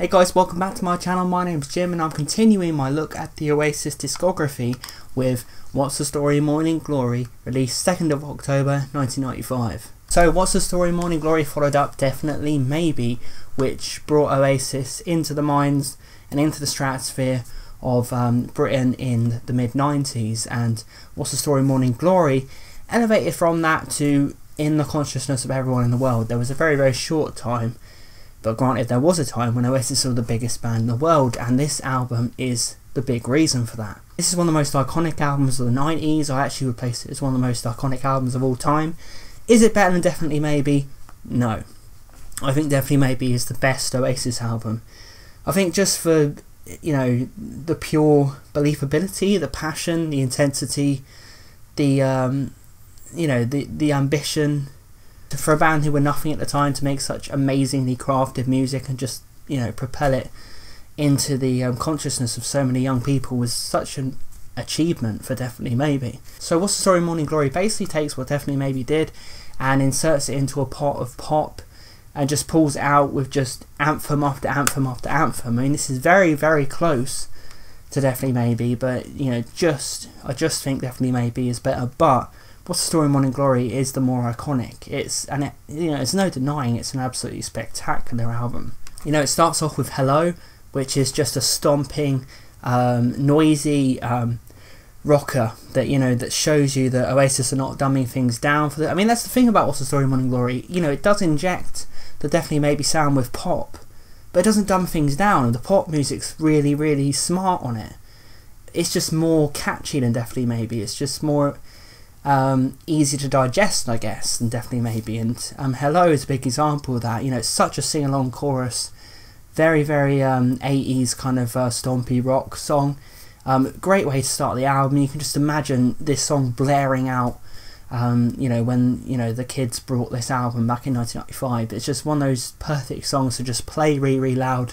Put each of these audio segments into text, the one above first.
Hey guys, welcome back to my channel. My name's Jim and I'm continuing my look at the Oasis discography with What's the Story Morning Glory, released 2nd of October 1995. So What's the Story Morning Glory followed up Definitely Maybe, which brought Oasis into the minds and into the stratosphere of Britain in the mid-90s, and What's the Story Morning Glory elevated from that to in the consciousness of everyone in the world. There was a very short time, but granted there was a time when Oasis were the biggest band in the world, and this album is the big reason for that. This is one of the most iconic albums of the 90s. I actually would place it as one of the most iconic albums of all time. Is it better than Definitely Maybe? No. I think Definitely Maybe is the best Oasis album. I think just for, you know, the pure believability, the passion, the intensity, the you know, the ambition, for a band who were nothing at the time to make such amazingly crafted music and just, you know, propel it into the consciousness of so many young people was such an achievement for Definitely Maybe. So What's the Story Morning Glory basically takes what Definitely Maybe did and inserts it into a pot of pop and just pulls it out with just anthem after anthem after anthem. I mean, this is very close to Definitely Maybe, but, you know, I just think Definitely Maybe is better. But What's the Story Morning Glory is the more iconic. You know, it's no denying it's an absolutely spectacular album. You know, it starts off with Hello, which is just a stomping, noisy rocker that, you know, that shows you that Oasis are not dumbing things down for I mean, that's the thing about What's the Story Morning Glory. You know, it does inject the Definitely Maybe sound with pop, but it doesn't dumb things down, and the pop music's really smart on it. It's just more catchy than Definitely Maybe. It's just more easy to digest, I guess, than Definitely Maybe. And Hello is a big example of that. You know, it's such a sing-along chorus, very 80s kind of stompy rock song. Great way to start the album. You can just imagine this song blaring out, you know, when, you know, the kids brought this album back in 1995. It's just one of those perfect songs to just play really loud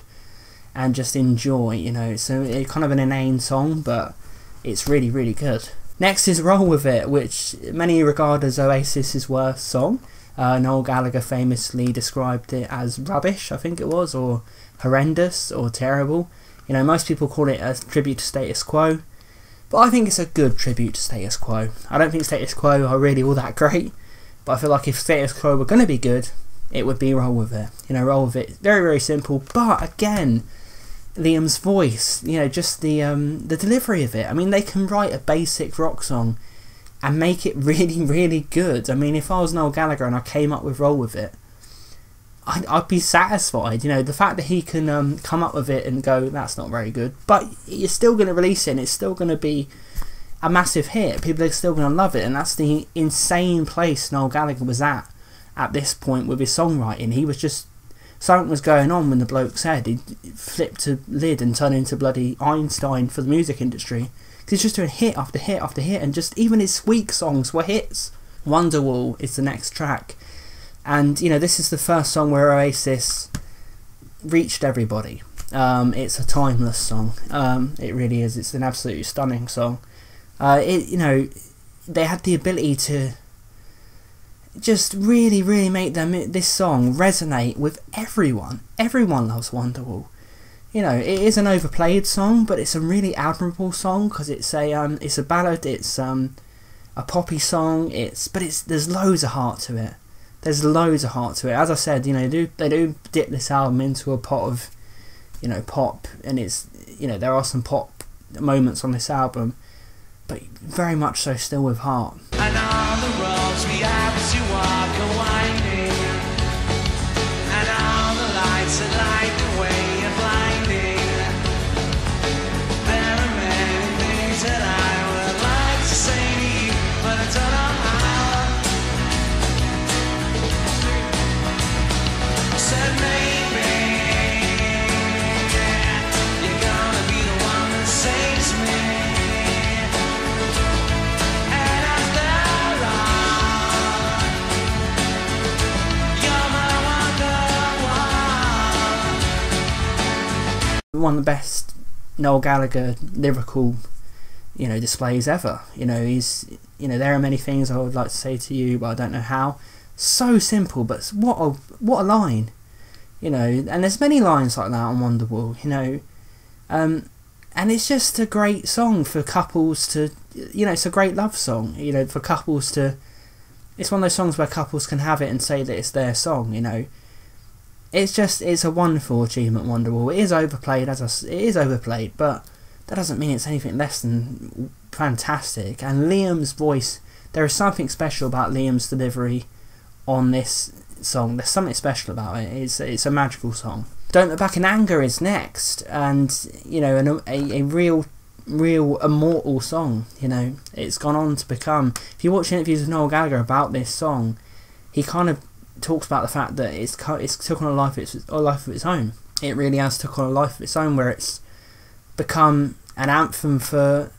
and just enjoy, you know. So it's kind of an inane song, but it's really good. Next is Roll With It, which many regard as Oasis's worst song. Noel Gallagher famously described it as rubbish, I think it was, or horrendous, or terrible. You know, most people call it a tribute to Status Quo, but I think it's a good tribute to Status Quo. I don't think Status Quo are really all that great, but I feel like if Status Quo were going to be good, it would be Roll With It. You know, Roll With It, very simple, but again, Liam's voice, you know, just the delivery of it. I mean, they can write a basic rock song and make it really good. I mean, if I was Noel Gallagher and I came up with Roll With It, I'd be satisfied. You know, the fact that he can come up with it and go, that's not very good, but you're still going to release it and it's still going to be a massive hit. People are still going to love it, and that's the insane place Noel Gallagher was at this point with his songwriting. He was just, something was going on when the bloke said he flipped a lid and turned into bloody Einstein for the music industry. Because he's just doing hit after hit after hit, and just even his weak songs were hits. Wonderwall is the next track, and you know, this is the first song where Oasis reached everybody. It's a timeless song. It really is. It's an absolutely stunning song. You know, they had the ability to just really make this song resonate with everyone. Everyone loves Wonderwall. You know, it is an overplayed song, but it's a really admirable song because it's a ballad. It's a poppy song. There's loads of heart to it. There's loads of heart to it. As I said, you know, they do dip this album into a pot of, you know, pop, and it's, you know, there are some pop moments on this album, but very much so still with heart. And all the roads we have to walk are winding, and all the lights that light the way are blinding. There are many things that I would like to say to you, but I don't know how. Said maybe you're gonna be the one that saves me. One of the best Noel Gallagher lyrical, you know, displays ever. You know, you know, there are many things I would like to say to you, but I don't know how. So simple, but what a line. you know, and there's many lines like that on Wonderwall, you know, and it's just a great song for couples to, you know, it's a great love song, you know, for couples to, it's one of those songs where couples can have it and say that it's their song, you know. It's a wonderful achievement, Wonderwall. It is overplayed, it is overplayed, but that doesn't mean it's anything less than fantastic. And Liam's voice, there is something special about Liam's delivery on this song. There's something special about it. It's a magical song. Don't Look Back in Anger is next, and you know, a real immortal song. You know, it's gone on to become. If you watch interviews with Noel Gallagher about this song, he kind of talks about the fact that it's took on a life of its own. It really has took on a life of its own, where it's become an anthem for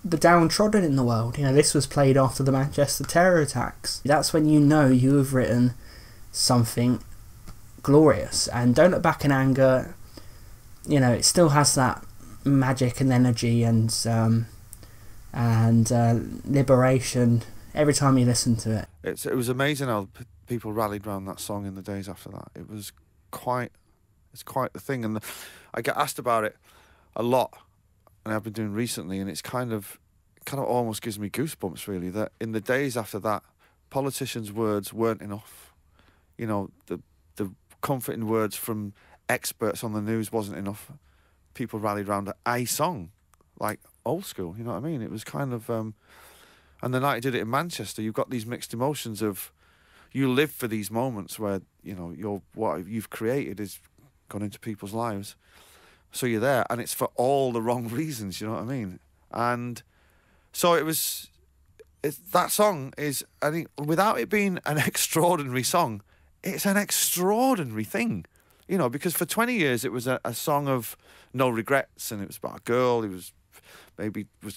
the downtrodden in the world. You know, this was played after the Manchester terror attacks. That's when you know you have written something glorious. And Don't Look Back in Anger, you know, it still has that magic and energy and liberation every time you listen to it. It was amazing how people rallied around that song in the days after that. It's quite the thing, and I get asked about it a lot, and I've been doing recently, and it kind of almost gives me goosebumps, really, that in the days after that, politicians' words weren't enough. You know, the comforting words from experts on the news wasn't enough. People rallied around a song, like old school, you know what I mean? It was kind of, and the night I did it in Manchester, you've got these mixed emotions of, you live for these moments where, you know, what you've created is gone into people's lives. So you're there, and it's for all the wrong reasons, you know what I mean? And so that song is, I think, without it being an extraordinary song, it's an extraordinary thing, you know, because for 20 years it was a song of no regrets, and it was about a girl who was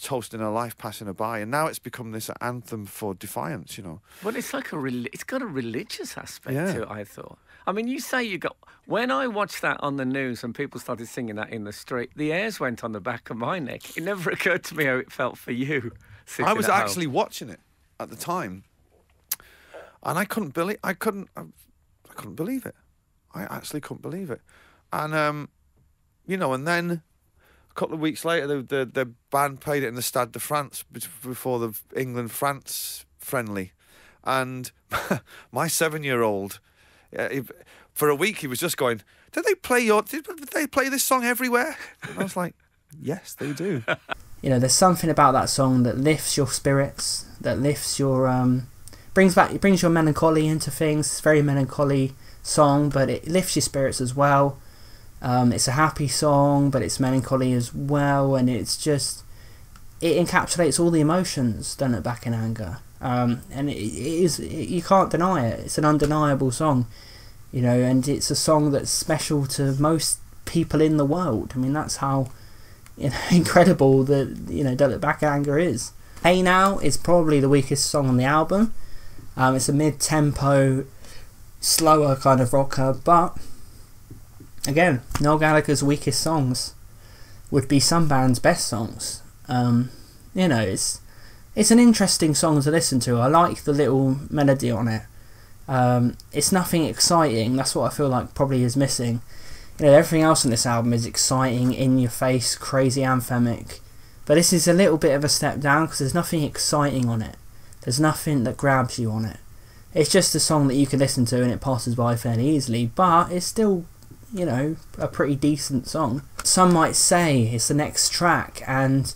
toasting her life, passing her by, and now it's become this anthem for defiance, you know. Well, it's like it's got a religious aspect to it, I thought. I mean, you say when I watched that on the news and people started singing that in the street, the hairs went on the back of my neck. It never occurred to me how it felt for you. I was actually watching it at the time, and I couldn't believe it. I actually couldn't believe it. And you know, and then a couple of weeks later, the band played it in the Stade de France before the England-France friendly, and my 7-year-old, for a week he was just going, did they play this song everywhere? And I was like, yes, they do. You know, there's something about that song that lifts your spirits, that lifts your brings your melancholy into things. It's a very melancholy song, but it lifts your spirits as well. It's a happy song, but it's melancholy as well, and it encapsulates all the emotions. Don't Look Back in Anger, and you can't deny it. It's an undeniable song, you know, and it's a song that's special to most people in the world. I mean, that's how, you know, incredible that, you know, Don't Look Back in Anger is. Hey Now is probably the weakest song on the album. It's a mid-tempo, slower kind of rocker, but again, Noel Gallagher's weakest songs would be some bands' best songs. You know, it's an interesting song to listen to. I like the little melody on it. It's nothing exciting. That's what I feel like probably is missing. You know, everything else on this album is exciting, in your face, crazy anthemic. But this is a little bit of a step down because there's nothing exciting on it. There's nothing that grabs you on it. It's just a song that you can listen to and it passes by fairly easily, but it's still, you know, a pretty decent song. Some might say it's the next track, and,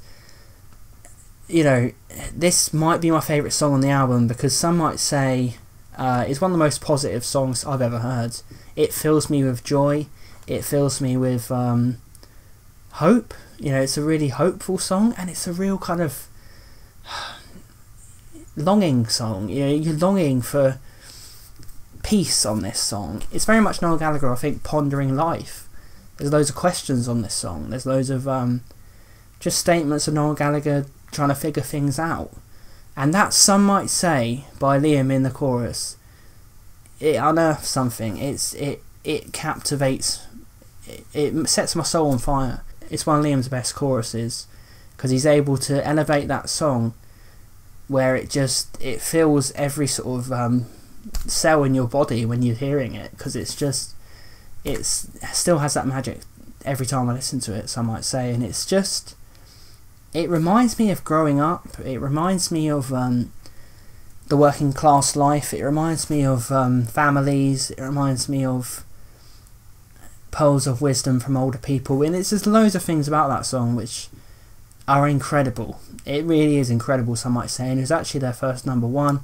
you know, this might be my favourite song on the album because some might say it's one of the most positive songs I've ever heard. It fills me with joy. It fills me with hope. You know, it's a really hopeful song, and it's a real kind of longing song. You know, you're longing for peace on this song. It's very much Noel Gallagher, I think, pondering life. There's loads of questions on this song. There's loads of just statements of Noel Gallagher trying to figure things out. And that, some might say, by Liam in the chorus, it unearths something. It captivates. It sets my soul on fire. It's one of Liam's best choruses because he's able to elevate that song where it fills every sort of cell in your body when you're hearing it, because it's just it still has that magic every time I listen to it, some might say, and it's just, it reminds me of growing up. It reminds me of the working class life. It reminds me of families. It reminds me of pearls of wisdom from older people, and it's just loads of things about that song which are incredible. It really is incredible, some might say, and it was actually their first #1,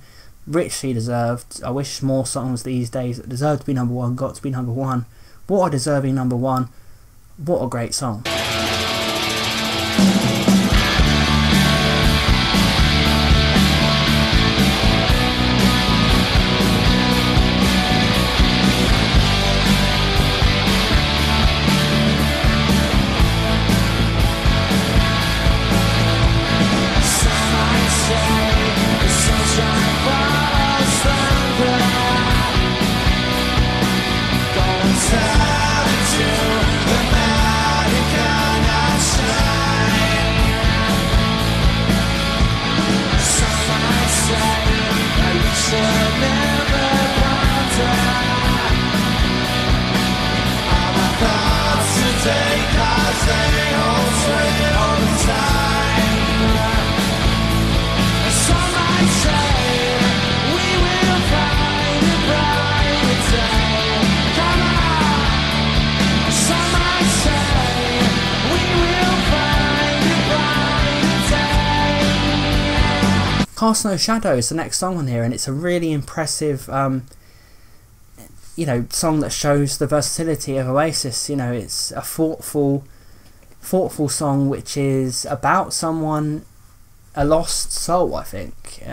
richly deserved. I wish more songs these days that deserve to be #1 got to be #1. What a deserving #1. What a great song. Cast No Shadow is the next song on here, and it's a really impressive you know, song that shows the versatility of Oasis. You know, it's a thoughtful song which is about someone, a lost soul, I think.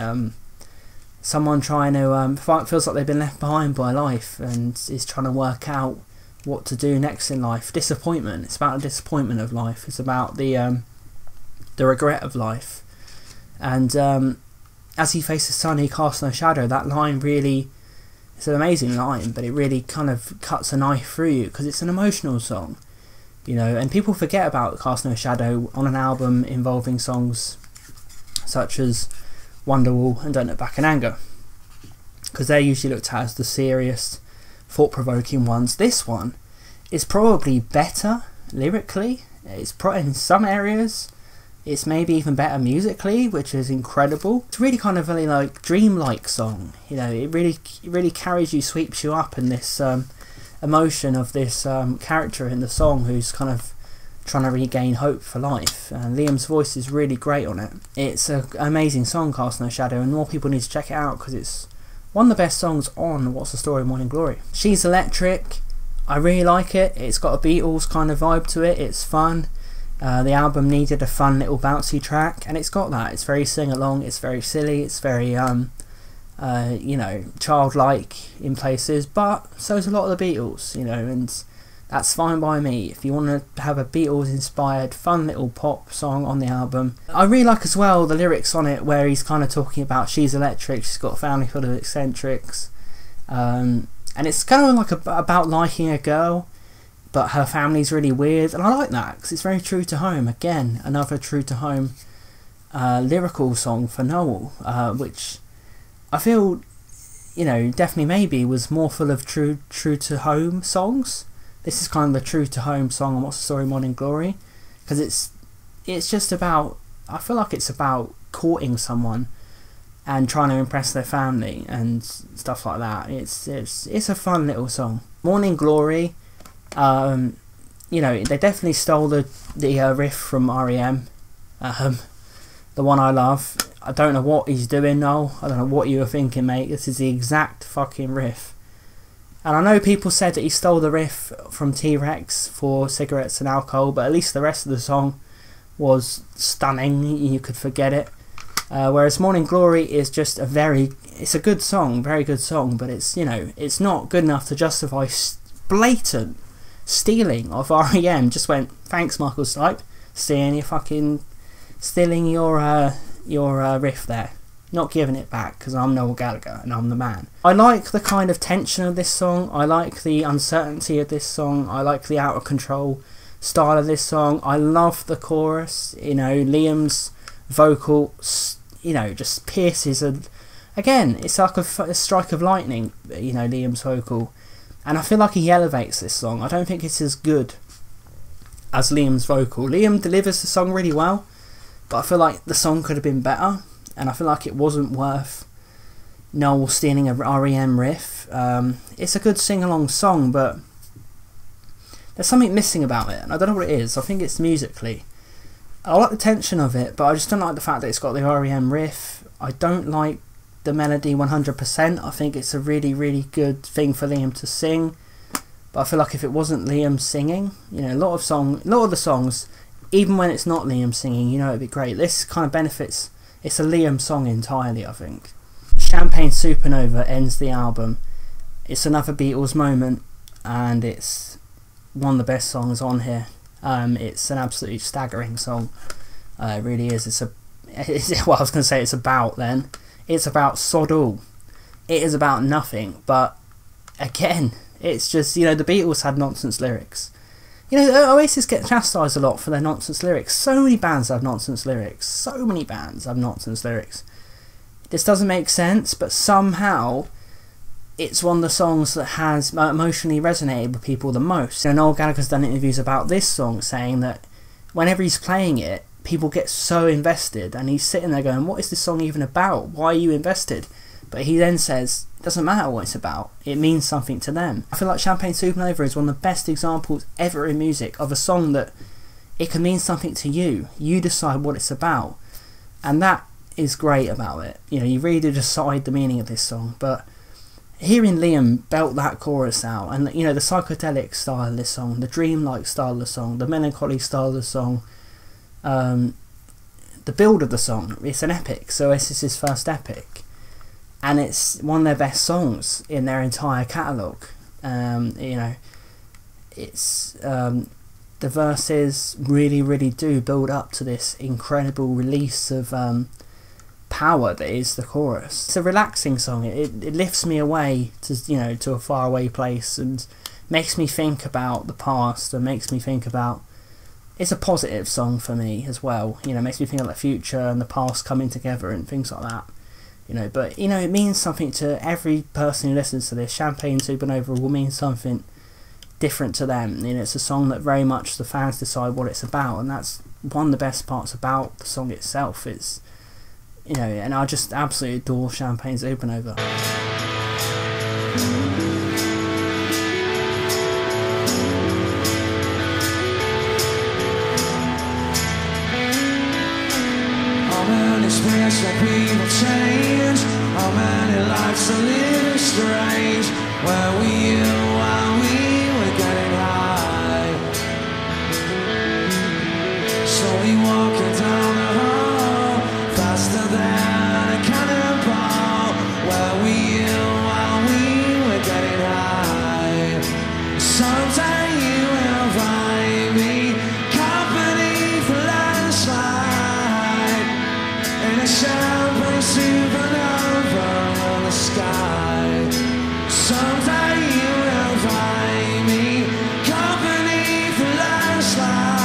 Someone trying to feels like they've been left behind by life and is trying to work out what to do next in life. Disappointment. It's about the disappointment of life. It's about the regret of life. And as he faces sun, he casts no shadow. That line really, it's an amazing line, but it really kind of cuts a knife through you because it's an emotional song, you know. And people forget about Cast No Shadow on an album involving songs such as Wonderwall and Don't Look Back in Anger, because they're usually looked at as the serious, thought-provoking ones. This one is probably better lyrically. It's in some areas. It's maybe even better musically, which is incredible. It's really kind of really like dreamlike song. You know, it really carries you, sweeps you up in this emotion of this character in the song who's kind of trying to regain hope for life. And Liam's voice is really great on it. It's an amazing song, Cast No Shadow, and more people need to check it out because it's one of the best songs on What's the Story Morning Glory. She's Electric. I really like it. It's got a Beatles kind of vibe to it. It's fun. The album needed a fun little bouncy track, and it's got that. It's very sing-along, it's very silly, it's very you know, childlike in places, but so's a lot of the Beatles, you know, and that's fine by me. If you want to have a Beatles-inspired fun little pop song on the album. I really like as well the lyrics on it where he's kind of talking about she's electric, she's got a family full of eccentrics, and it's kind of like about liking a girl, but her family's really weird, and I like that because it's very true to home. Again, another true to home lyrical song for Noel, which I feel, you know, definitely maybe was more full of true to home songs. This is kind of the true to home song on What's the Story Morning Glory, because it's just about, I feel like it's about courting someone and trying to impress their family and stuff like that. It's a fun little song. Morning Glory. You know, they definitely stole the riff from R.E.M. The one I love. I don't know what he's doing, Noel. I don't know what you were thinking, mate. This is the exact fucking riff. And I know people said that he stole the riff from T-Rex for Cigarettes and Alcohol, but at least the rest of the song was stunning. You could forget it. Whereas Morning Glory is just it's a good song, very good song, but it's, you know, it's not good enough to justify blatant stealing of R.E.M. Just went, thanks Michael Stipe, stealing your riff there, not giving it back because I'm Noel Gallagher and I'm the man. I like the kind of tension of this song, I like the uncertainty of this song, I like the out of control style of this song. I love the chorus, you know, Liam's vocal, you know, just pierces, again, it's like a strike of lightning, you know, Liam's vocal. and I feel like he elevates this song. I don't think it's as good as Liam's vocal. Liam delivers the song really well, but I feel like the song could have been better, and I feel like it wasn't worth Noel stealing a REM riff. It's a good sing-along song, but there's something missing about it, and I don't know what it is. I think it's musically. I like the tension of it, but I just don't like the fact that it's got the REM riff. I don't like the melody 100%. I think it's a really, really good thing for Liam to sing, but I feel like if it wasn't Liam singing, you know, a lot of the songs, even when it's not Liam singing, you know, it'd be great. This kind of benefits. It's a Liam song entirely, I think. Champagne Supernova ends the album. It's another Beatles moment, and it's one of the best songs on here. It's an absolutely staggering song. It really is. Well, I was going to say it's about then. It's about sod all. It is about nothing. But again, it's just, you know, the Beatles had nonsense lyrics. You know, Oasis get chastised a lot for their nonsense lyrics. So many bands have nonsense lyrics. So many bands have nonsense lyrics. This doesn't make sense, but somehow it's one of the songs that has emotionally resonated with people the most. You know, Noel Gallagher's done interviews about this song, saying that whenever he's playing it, people get so invested, and he's sitting there going, what is this song even about? Why are you invested? But he then says, it doesn't matter what it's about, it means something to them. I feel like Champagne Supernova is one of the best examples ever in music of a song that it can mean something to you. You decide what it's about, and that is great about it. You know, you really do decide the meaning of this song. But hearing Liam belt that chorus out, and you know, the psychedelic style of this song, the dreamlike style of the song, the melancholy style of the song, the build of the song, it's an epic. So Oasis's first epic, and it's one of their best songs in their entire catalogue. You know, it's the verses really, really do build up to this incredible release of power that is the chorus. It's a relaxing song. It lifts me away to, you know, to a faraway place, and makes me think about the past, and makes me think about, it's a positive song for me as well. You know, it makes me think of the future and the past coming together and things like that. You know, but you know, it means something to every person who listens to this. Champagne Supernova will mean something different to them. You know, it's a song that very much the fans decide what it's about, and that's one of the best parts about the song itself. It's, you know, and I just absolutely adore Champagne Supernova. How many spirits that people change? How many lives are living strange? Where were you while we were getting high? Slowly walking down the hall, faster than a cannonball. Where were you while we were getting high? Someday you will find me company for landslide in a champagne supernova in the sky. Someday you will find me company for landslide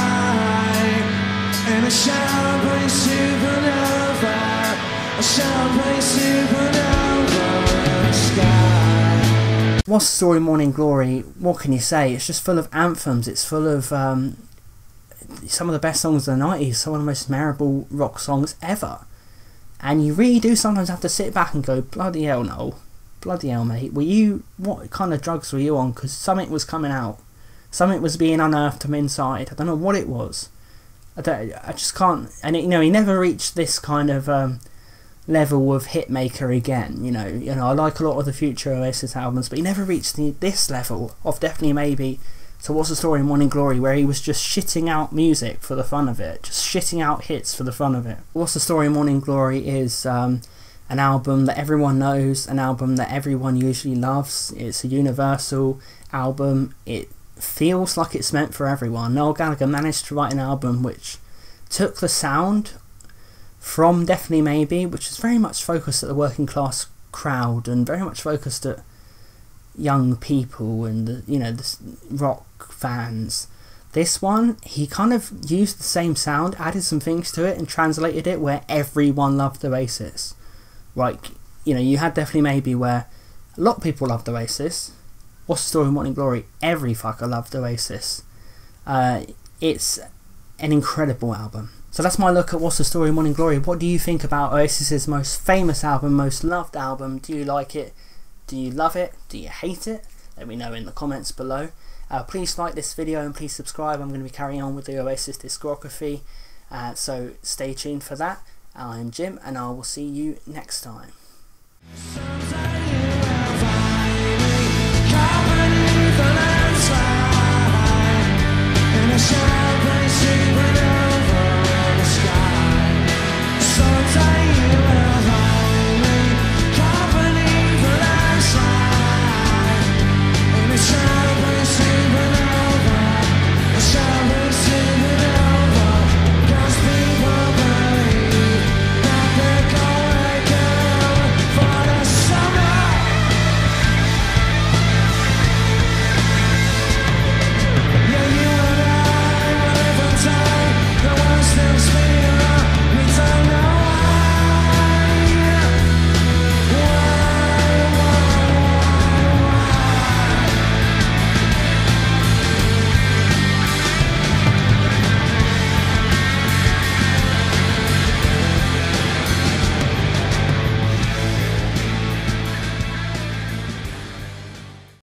in a champagne supernova, a champagne supernova in the sky. What's the Story, Morning Glory? What can you say? It's just full of anthems. It's full of some of the best songs of the 90s, some of the most memorable rock songs ever. And you really do sometimes have to sit back and go, bloody hell, Noel. Bloody hell, mate. What kind of drugs were you on? Because something was coming out. Something was being unearthed from inside. I don't know what it was. I just can't. And you know, he never reached this kind of level of hit maker again. You know, I like a lot of the future Oasis albums, but he never reached this level of Definitely Maybe. So What's the Story, Morning Glory, where he was just shitting out music for the fun of it, just shitting out hits for the fun of it. What's the Story, Morning Glory is an album that everyone knows, an album that everyone usually loves. It's a universal album. It feels like it's meant for everyone. Noel Gallagher managed to write an album which took the sound from Definitely Maybe, which is very much focused at the working class crowd and very much focused at young people and the rock fans. This one, he kind of used the same sound, added some things to it and translated it where everyone loved Oasis. Like, you know, you had Definitely Maybe where a lot of people loved Oasis. What's the Story, Morning Glory, every fucker loved Oasis. It's an incredible album. So that's my look at What's the Story, Morning Glory. What do you think about Oasis's most famous album, most loved album? Do you like it? Do you love it? Do you hate it? Let me know in the comments below. Please like this video and please subscribe. I'm going to be carrying on with the Oasis discography, so stay tuned for that. I'm Jim and I will see you next time.